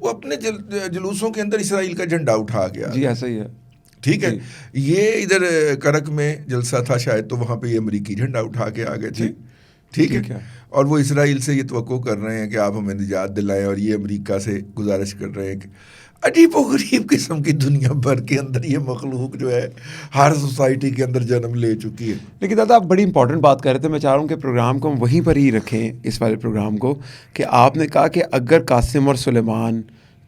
وہ اپنے جلوسوں کے اندر اسرائیل کا جھنڈا اٹھا گیا. جی ایسا ہی ہے. ٹھیک ہے. یہ ادھر کرک میں جلسہ تھا شاید، تو وہاں پہ یہ امریکی جھنڈا اٹھا کے آ گئے تھے. ٹھیک ہے. اور وہ اسرائیل سے یہ توقع کر رہے ہیں کہ آپ ہمیں نجات دلائیں، اور یہ امریکہ سے گزارش کر رہے ہیں کہ عجیب و غریب قسم کی دنیا بھر کے اندر یہ مخلوق جو ہے ہر سوسائٹی کے اندر جنم لے چکی ہے. لیکن دادا آپ بڑی امپورٹنٹ بات کر رہے تھے. میں چاہ رہا ہوں کہ پروگرام کو ہم وہیں پر ہی رکھیں، اس والے پروگرام کو، کہ آپ نے کہا کہ اگر قاسم اور سلیمان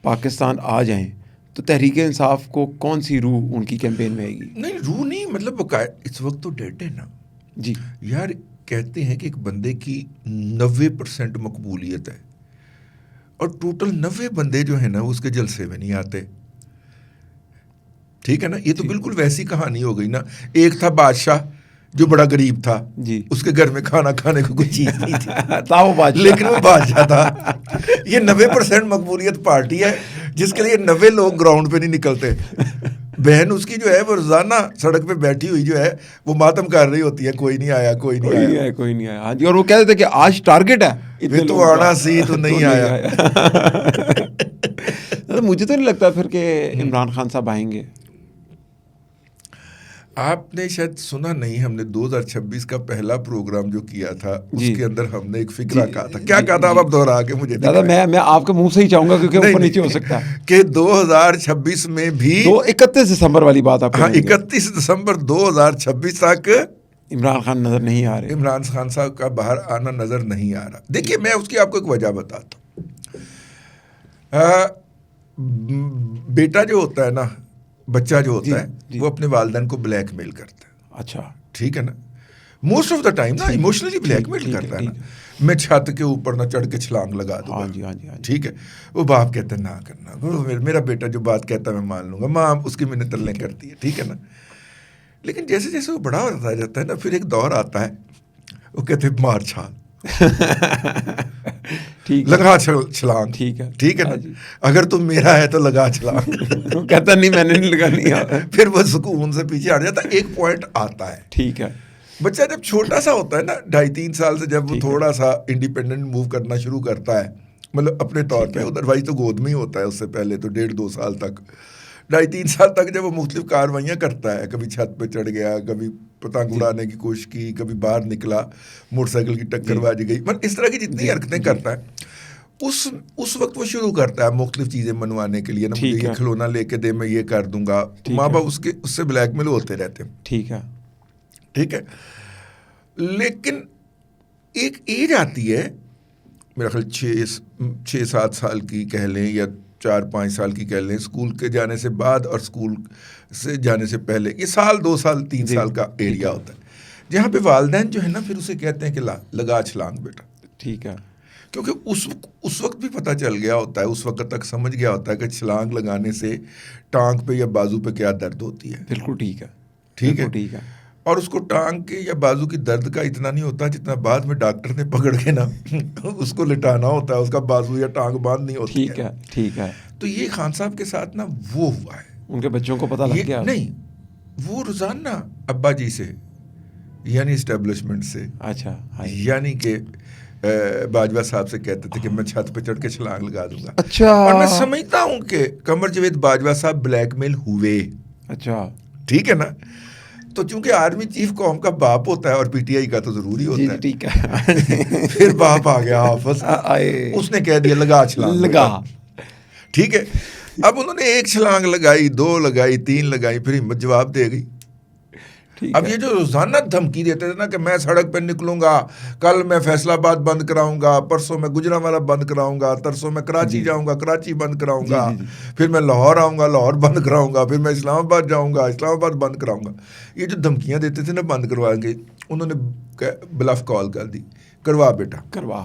پاکستان آ جائیں تو تحریک انصاف کو کون سی روح ان کی کیمپین میں آئے گی؟ نہیں روح نہیں، مطلب اس وقت تو ڈیڈ ہے نا جی. یار. کہتے ہیں کہ ایک بندے کی 90% مقبولیت ہے، اور ٹوٹل 90 بندے جو ہیں نا اس کے جلسے میں نہیں آتے. ٹھیک ہے نا. یہ تو بالکل ویسی کہانی ہو گئی نا. ایک تھا بادشاہ جو بڑا غریب تھا جی، اس کے گھر میں کھانا کھانے کو کوئی چیز نہیں تھی وہ بادشاہ، لیکن وہ بادشاہ تھا. یہ 90% مقبولیت پارٹی ہے جس کے لیے 90 لوگ گراؤنڈ پہ نہیں نکلتے. بہن اس کی جو ہے وہ روزانہ سڑک پہ بیٹھی ہوئی جو ہے وہ ماتم کر رہی ہوتی ہے، کوئی نہیں آیا، کوئی نہیں آیا، کوئی نہیں آیا. ہاں جی. اور وہ کہتے تھے کہ آج ٹارگٹ ہے تو آنا سی تو نہیں آیا. مجھے تو نہیں لگتا پھر کہ عمران خان صاحب آئیں گے. آپ نے شاید سنا نہیں، ہم نے 2026 کا پہلا پروگرام جو کیا تھا اس کے اندر ہم نے ایک فکرہ کہا تھا. کیا کہا تھا آپ دہرا کے مجھے دادا؟ میں آپ کے منہ سے ہی چاہوں گا کیونکہ اوپر نیچے ہو سکتا ہے کہ 2026 میں بھی 31 دسمبر والی بات آپ. ہاں 31 دسمبر 2026 تک عمران خان نظر نہیں آ رہے. عمران خان صاحب کا باہر آنا نظر نہیں آ رہا. دیکھیے میں اس کی آپ کو ایک وجہ بتاتا ہوں. بیٹا جو ہوتا ہے نا، بچہ جو ہوتا ہے وہ اپنے والدین کو بلیک میل کرتا ہے. اچھا ٹھیک ہے نا. موسٹ آف دا ٹائم نا ایموشنلی بلیک میل کرتا ہے نا. میں چھت کے اوپر نہ چڑھ کے چھلانگ لگا دوں گا. ٹھیک ہے. وہ باپ کہتا ہے نہ کرنا، میرا بیٹا جو بات کہتا ہے میں مان لوں گا. ماں اس کی منت تلنے کرتی ہے. ٹھیک ہے نا. لیکن جیسے جیسے وہ بڑا ہوتا جاتا ہے نا، پھر ایک دور آتا ہے وہ کہتے ہیں مار چھال، لگا چھلانگ. ٹھیک ہے نا. اگر تم میرا ہے تو لگا چھلانگ. کہتا نہیں میں نے نہیں لگانی. پھر وہ سکون سے پیچھے ہٹ جاتا ہے. ایک پوائنٹ آتا ہے. ٹھیک ہے. بچہ جب چھوٹا سا ہوتا ہے نا 2.5-3 سال سے، جب وہ تھوڑا سا انڈیپینڈنٹ موو کرنا شروع کرتا ہے، مطلب اپنے طور پہ، ادروائز تو گود میں ہی ہوتا ہے اس سے پہلے تو 1.5-2 سال تک، 2.5-3 سال تک جب وہ مختلف کاروائیاں کرتا ہے، کبھی چھت پہ چڑھ گیا، کبھی پتنگ اڑانے کی کوشش کی، کبھی باہر نکلا، موٹر سائیکل کی ٹکر باز گئی، مطلب اس طرح کی جتنی حرکتیں کرتا ہے اس وقت وہ شروع کرتا ہے مختلف چیزیں منوانے کے لیے نا. مجھے یہ کھلونا لے کے دے، میں یہ کر دوں گا. ماں باپ اس سے بلیک میل ہوتے رہتے ہیں. ٹھیک ہے. ٹھیک ہے. لیکن ایک ایج آتی ہے میرا خیال 6-7 سال کی کہہ لیں یا 4-5 سال کی کہہ لیں، اسکول کے جانے سے بعد اور اسکول سے جانے سے پہلے، یہ 1-2-3 سال کا ایریا ہوتا ہے جہاں پہ والدین جو ہے نا پھر اسے کہتے ہیں کہ لگا چھلانگ بیٹا. ٹھیک ہے. کیونکہ اس وقت بھی پتہ چل گیا ہوتا ہے، اس وقت تک سمجھ گیا ہوتا ہے کہ چھلانگ لگانے سے ٹانگ پہ یا بازو پہ کیا درد ہوتی ہے. بالکل ٹھیک ہے. ٹھیک ہے. اور اس کو ٹانگ کے یا بازو کی درد کا اتنا نہیں ہوتا جتنا بعد میں ڈاکٹر نے پکڑ کے نا اس کو لٹانا ہوتا ہے، اس کا بازو یا ٹانگ باندھ نہیں ہوتی ہے. ٹھیک ہے. تو یہ خان صاحب کے ساتھ نا وہ ہوا ہے. ان کے بچوں کو پتہ لگ گیا نہیں، وہ روزانہ ابا جی سے یعنی اسٹیبلشمنٹ سے، اچھا یعنی کہ باجوہ صاحب سے کہتے تھے کہ میں چھت پہ چڑھ کے چھلانگ لگا دوں گا. اچھا. اور میں سمجھتا ہوں کہ قمر جاوید باجوہ صاحب بلیک میل ہوئے. اچھا. ٹھیک ہے نا. تو چونکہ آرمی چیف قوم کا باپ ہوتا ہے اور پی ٹی آئی کا تو ضروری ہوتا ہے. ٹھیک ہے. پھر باپ آ گیا حافظ، اس نے کہہ دیا لگا چھلانگ لگا. ٹھیک ہے. اب انہوں نے 1 چھلانگ لگائی، 2 لگائی، 3 لگائی، پھر ہمت جواب دے گئی. اب یہ جو روزانہ دھمکی دیتے تھے نا کہ میں سڑک پہ نکلوں گا، کل میں فیصل آباد بند کراؤں گا، پرسوں میں گجرانوالہ بند کراؤں گا، ترسوں میں کراچی جاؤں گا، کراچی بند کراؤں گا، پھر میں لاہور آؤں گا، لاہور بند کراؤں گا، پھر میں اسلام آباد جاؤں گا، اسلام آباد بند کراؤں گا. یہ جو دھمکیاں دیتے تھے نا بند کروائیں گے، انہوں نے بلف کال کر دی، کروا بیٹا کروا.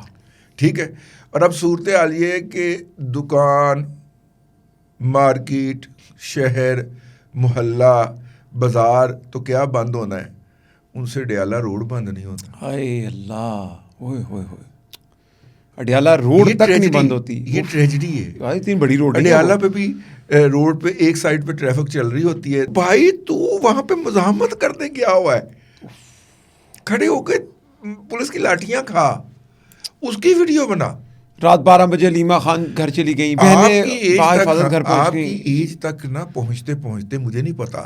ٹھیک ہے. اور اب صورتحال یہ ہے کہ دکان، مارکیٹ، شہر، محلہ، بازار تو کیا بند ہونا ہے، ان سے اڈیالہ روڈ بند نہیں ہوتا. ہائے اللہ، ہوئے ہوئے ہوئے، اڈیالہ روڈ تک نہیں بند ہوتی. یہ ٹریجڈی ہے. اتنی بڑی روڈ اڈیالہ پہ بھی روڈ پہ ایک سائڈ پہ ٹریفک چل رہی ہوتی ہے. بھائی تو وہاں پہ مزاحمت کرنے گیا ہوا ہے، کھڑے ہو کے پولیس کی لاٹھیاں کھا، اس کی ویڈیو بنا. رات 12 بجے علیمہ خان گھر چلی گئی, بہنیں حفاظت گھر پہنچ گئی. آپ کی ایج تک نہ پہنچتے پہنچتے مجھے نہیں پتا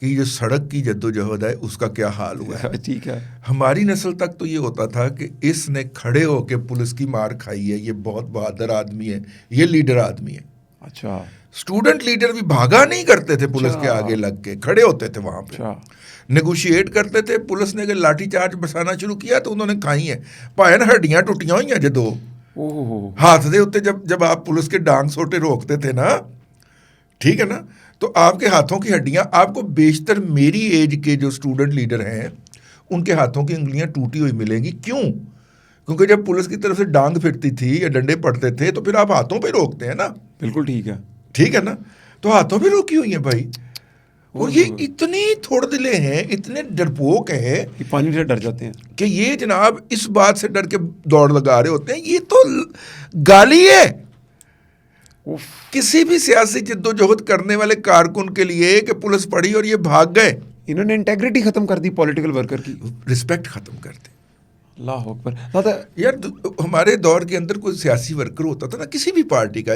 کہ جو سڑک کی جدوجہد ہے اس کا کیا حال ہوا ہے. ٹھیک ہے, ہماری نسل تک تو یہ ہوتا تھا کہ اس نے کھڑے ہو کے پولیس کی مار کھائی ہے, یہ بہت بہادر آدمی ہے, یہ لیڈر آدمی ہے. اچھا, اسٹوڈنٹ لیڈر بھی بھاگا نہیں کرتے تھے پولیس کے آگے لگ کے, کھڑے ہوتے تھے وہاں پہ, نیگوشیٹ کرتے تھے. پولیس نے اگر لاٹھی چارج برسانا شروع کیا تو انہوں نے کھائی ہیں پائے نا, ہڈیاں ٹوٹیاں ہوئی ہیں جدو ہاتھ دے ہوتے. جب آپ پولیس کے ڈانگ سوٹے روکتے تھے نا, ٹھیک ہے نا, تو آپ کے ہاتھوں کی ہڈیاں, آپ کو بیشتر میری ایج کے جو اسٹوڈنٹ لیڈر ہیں ان کے ہاتھوں کی انگلیاں ٹوٹی ہوئی ملیں گی. کیوں؟ کیونکہ جب پولیس کی طرف سے ڈانگ پھرتی تھی یا ڈنڈے پڑتے تھے تو پھر آپ ہاتھوں پہ روکتے ہیں نا. بالکل ٹھیک ہے, ٹھیک ہے نا, تو ہاتھوں پہ روکی ہوئی ہیں بھائی. اور یہ اتنے تھوڑ دلے ہیں, اتنے ڈرپوک ہیں, پانی سے ڈر جاتے ہیں کہ یہ جناب اس بات سے ڈر کے دوڑ لگا رہے ہوتے ہیں. یہ تو گالی ہے کسی بھی سیاسی جدوجہد کرنے والے کارکن کے لیے کہ پولیس پڑی اور یہ بھاگ گئے. انہوں نے انٹیگریٹی ختم کر دی پولیٹیکل ورکر کی, رسپیکٹ ختم کر دی. اللہ اکبر. یار ہمارے دور کے اندر کوئی سیاسی ورکر ہوتا تھا نا کسی بھی پارٹی کا,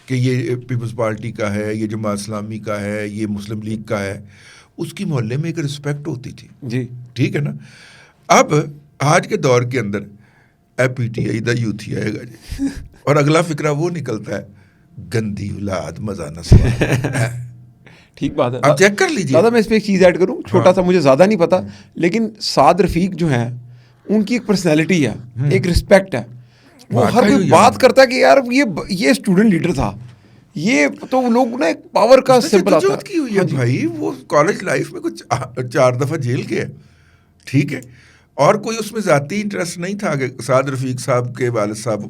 کہ یہ پیپلز پارٹی کا ہے, یہ جماعت اسلامی کا ہے, یہ مسلم لیگ کا ہے, اس کی محلے میں ایک رسپیکٹ ہوتی تھی جی, ٹھیک ہے نا. اب آج کے دور کے اندر اے P T I the youth ہی آئے گا جی, اور اگلا فکرہ وہ نکلتا ہے گندی اولاد مزہ نہ سوال. ٹھیک بات ہے, آپ چیک کر لیجیے. دادا میں اس پہ ایک چیز ایڈ کروں, چھوٹا سا, مجھے زیادہ نہیں پتا, لیکن سعد رفیق جو ہیں ان کی ایک پرسنالٹی ہے, ایک رسپیکٹ ہے. وہ ہر کوئی بات کرتا ہے کہ یار یہ اسٹوڈنٹ لیڈر تھا, یہ تو لوگ نا ایک پاور کا سمبل آتا ہے. کی ہوئی ہے بھائی, وہ کالج لائف میں کچھ 4 دفعہ جیل گئے, ٹھیک ہے, اور کوئی اس میں ذاتی انٹرسٹ نہیں تھا. کہ سعد رفیق صاحب کے والد صاحب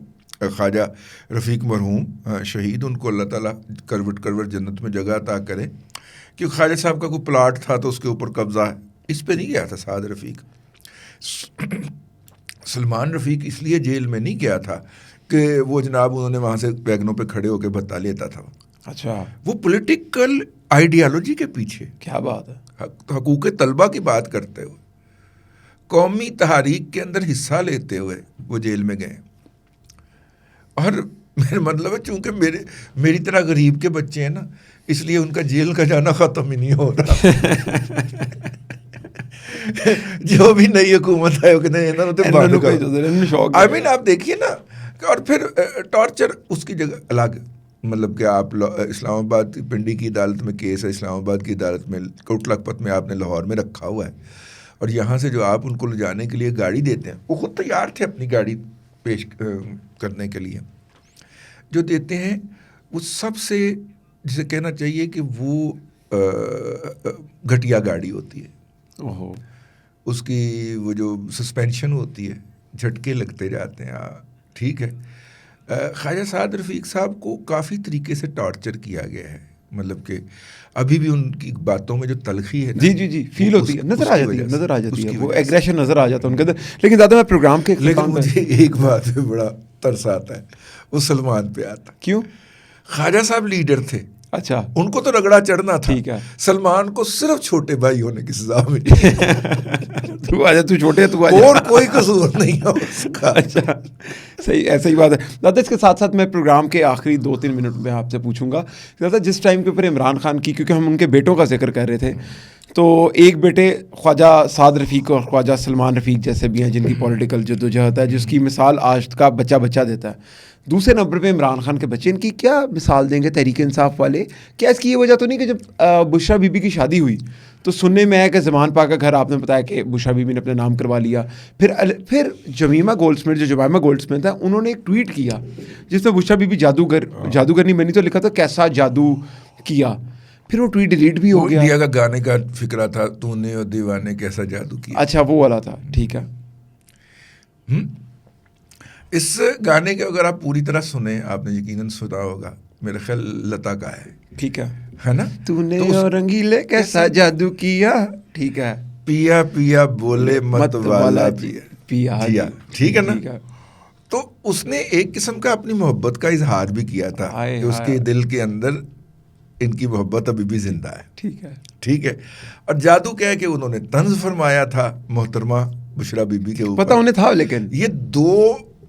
خواجہ رفیق مرحوم شہید, ان کو اللہ تعالیٰ کروٹ جنت میں جگہ عطا کرے, کہ خواجہ صاحب کا کوئی پلاٹ تھا تو اس کے اوپر قبضہ ہے, اس پہ نہیں گیا تھا سعد رفیق. سلمان رفیق اس لیے جیل میں نہیں گیا تھا کہ وہ جناب انہوں نے وہاں سے ویگنوں پہ کھڑے ہو کے بھتا لیتا تھا. اچھا, وہ پولیٹیکل آئیڈیالوجی کے پیچھے, کیا بات ہے, حقوق طلبہ کی بات کرتے ہوئے, قومی تحریک کے اندر حصہ لیتے ہوئے وہ جیل میں گئے. اور میرا مطلب ہے چونکہ میری طرح غریب کے بچے ہیں نا, اس لیے ان کا جیل کا جانا ختم ہی نہیں ہو رہا. جو بھی نئی حکومت ہے آپ دیکھیے نا. اور پھر ٹارچر اس کی جگہ الگ, مطلب کہ آپ اسلام آباد پنڈی کی عدالت میں کیس ہے, اسلام آباد کی عدالت میں کوٹ لکھپت میں آپ نے لاہور میں رکھا ہوا ہے, اور یہاں سے جو آپ ان کو لے جانے کے لیے گاڑی دیتے ہیں, وہ خود تیار تھے اپنی گاڑی پیش کرنے کے لیے, جو دیتے ہیں وہ سب سے جسے کہنا چاہیے کہ وہ گھٹیا گاڑی ہوتی ہے. اس کی وہ جو سسپینشن ہوتی ہے, جھٹکے لگتے جاتے ہیں, ٹھیک ہے. خواجہ سعد رفیق صاحب کو کافی طریقے سے ٹارچر کیا گیا ہے, مطلب کہ ابھی بھی ان کی باتوں میں جو تلخی ہے, جی جی جی فیل ہوتی ہے, نظر آ جاتی ہے, وہ ایگریشن نظر آ جاتا ہے ان کے اندر. لیکن زیادہ میں پروگرام کے, لیکن مجھے ایک بات پہ بڑا ترس آتا ہے, وہ سلمان پہ آتا. کیوں؟ خواجہ صاحب لیڈر تھے, اچھا, ان کو تو رگڑا چڑھنا تھا. ٹھیک ہے, سلمان کو صرف چھوٹے بھائی ہونے کی سزا ملی. تو چھوٹے, تو اور کوئی قصور نہیں ہے اس کا. اچھا صحیح, ایسا ہی بات ہے. دادا اس کے ساتھ ساتھ میں پروگرام کے آخری 2-3 منٹ میں آپ سے پوچھوں گا دادا, جس ٹائم کے اوپر عمران خان کی, کیونکہ ہم ان کے بیٹوں کا ذکر کر رہے تھے, تو ایک بیٹے خواجہ سعد رفیق اور خواجہ سلمان رفیق جیسے بھی ہیں جن کی پولیٹیکل جدوجہد ہے, جس کی مثال آج کا بچہ دیتا ہے. دوسرے نمبر پہ عمران خان کے بچے, ان کی کیا مثال دیں گے تحریک انصاف والے؟ کیا اس کی یہ وجہ تو نہیں کہ جب بشرا بی بی کی شادی ہوئی تو سننے میں آیا کہ زمان پاک کا گھر آپ نے بتایا کہ بشرا بی بی نے اپنے نام کروا لیا, پھر جمیمہ گولڈ سمتھ, جو جمائمہ گولڈ سمتھ ہے, انہوں نے ایک ٹویٹ کیا جس میں بشرا بی بی جادوگر نہیں بنی, تو لکھا تھا کیسا جادو کیا, پھر وہ ٹویٹ ڈیلیٹ بھی ہو گیا. انڈیا کا گانے کا فکرہ تھا, تو نے اور دیوانے کیسا جادو کیا. اچھا وہ والا تھا, ٹھیک ہے. اس گانے کے اگر آپ پوری طرح سنیں, آپ نے یقیناً سنا ہوگا, میرا خیال لتا کا ہے, ٹھیک ہے نا. تو نے رنگیلے کیسا جادو کیا, ٹھیک ہے, پیا پیا بولے مت والا پیا, ٹھیک ہے نا. تو اس نے ایک قسم کا اپنی محبت کا اظہار بھی کیا تھا کہ اس کے دل کے اندر ان کی محبت ابھی بھی زندہ ہے, ٹھیک ہے. اور جادو کیا ہے کہ انہوں نے طنز فرمایا تھا محترمہ بشرا بی بی کے اوپر, پتہ انہیں تھا, لیکن یہ 2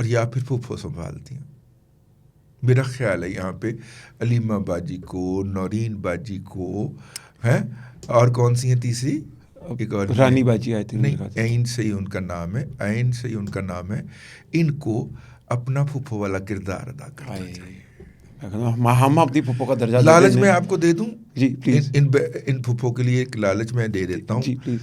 اور یا پھر پھوپھو سنبھالتی ہیں. میرا خیال ہے یہاں پہ علیمہ باجی کو, نورین باجی کو, ہیں, اور کون سی ہیں تیسری, ایک اور رانی باجی آئی تھی, نہیں, عین سے ہی ان کا نام ہے, عین سے ہی ان کا نام ہے. ان کو اپنا پھوپھو والا کردار ادا کرنا چاہیے. ہم اپنی پھوپھو کا درجہ لالچ میں آپ کو دے دوں, جی پلیز. ان پھوپھو کے لیے ایک لالچ میں دے دیتا ہوں. جی پلیز.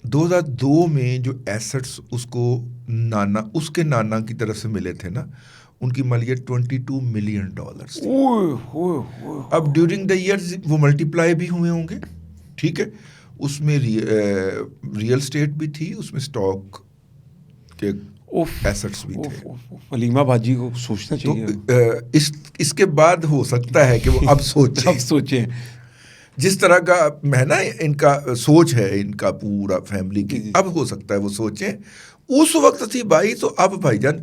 2002 میں جو ایسٹس اس کو نانا, اس کے نانا کی طرف سے ملے تھے نا, ان کی مالیت $22 ملین تھی. اب ڈیورنگ دا ایئرز وہ ملٹی پلائی بھی ہوئے ہوں گے, ٹھیک ہے. اس میں ریئل اسٹیٹ بھی تھی, اس میں اسٹاک کے ایسٹس بھی تھے. علیمہ باجی کو سوچنا چاہیے. تو اس کے بعد ہو سکتا ہے کہ وہ اب سوچیں. جس طرح کا میں نا ان کا سوچ ہے, ان کا پورا فیملی کی, اب ہو سکتا ہے وہ سوچیں. اس وقت تھی بھائی, تو اب بھائی جان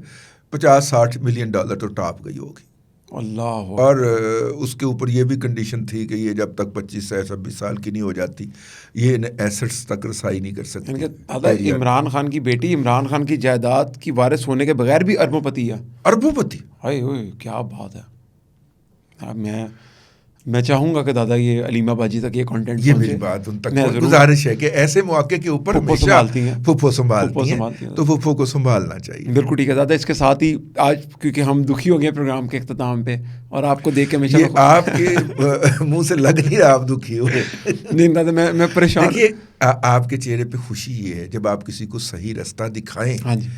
$50-60 ملین تو ٹاپ گئی ہوگی. اللہ. اور اس کے اوپر یہ بھی کنڈیشن تھی کہ یہ جب تک 25-26 سال کی نہیں ہو جاتی یہ ایسٹس تک رسائی نہیں کر سکتی. عمران خان کی بیٹی عمران خان کی جائیداد کی وارث ہونے کے بغیر بھی اربوں پتی ہے. اربوں پتی, ہائے ہوئے, کیا بات ہے. میں چاہوں گا کہ دادا یہ علیمہ باجی تک یہ کانٹینٹ, یہ میری بات ان تک گزارش ہے کہ ایسے موقع کے اوپر پھوپھو سنبھالتی ہیں تو پھوپھو کو سنبھالنا چاہیے. بالکل ٹھیک ہے دادا. اس کے ساتھ ہی آج کیونکہ ہم دکھی ہو گئے پروگرام کے اختتام پہ, اور آپ کو دیکھ کے ہمیشہ یہ آپ کے منہ سے لگ نہیں رہا آپ دکھی ہوئے. نہیں دادا, میں پریشان. دیکھیے آپ کے چہرے پہ خوشی یہ ہے جب آپ کسی کو صحیح رستہ دکھائیں, ہاں جی,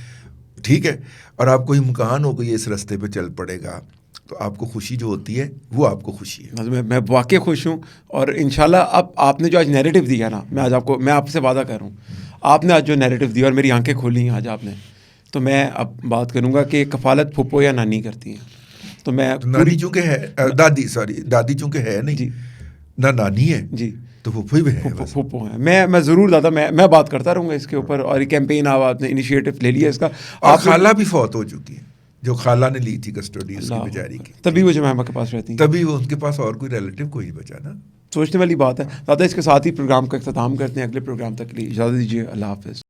ٹھیک ہے, اور آپ کو امکان ہو کہ یہ اس رستے پہ چل پڑے گا, تو آپ کو خوشی جو ہوتی ہے وہ آپ کو خوشی ہے. میں واقعی خوش ہوں. اور انشاءاللہ اب آپ نے جو آج نیریٹو دیا نا, میں آپ سے وعدہ کر رہا ہوں, آپ نے آج جو نیریٹو دیا اور میری آنکھیں کھولی ہیں آج آپ نے, تو میں اب بات کروں گا کہ کفالت پھوپھو یا نانی کرتی ہیں. تو میں نانی چونکہ ہے, دادی چونکہ ہے نہیں, نہ نانی ہے جی, تو پھوپھو بھی ہے, پھوپھو ہیں. میں ضرور دادا میں بات کرتا رہوں گا اس کے اوپر, اور یہ کیمپین آپ نے انیشیٹو لے لیا اس کا. اور خالہ بھی فوت ہو چکی ہے, جو خالہ نے لی تھی کسٹڈی اس کی بیچاری کی, تبھی وہ جمائمہ کے پاس رہتی ہیں, تبھی وہ ان کے پاس اور کوئی ریلیٹیو کوئی نہیں بچا نا. سوچنے والی بات ہے دادا. اس کے ساتھ ہی پروگرام کا اختتام کرتے ہیں. اگلے پروگرام تک کے لیے اجازت دیجیے. اللہ حافظ.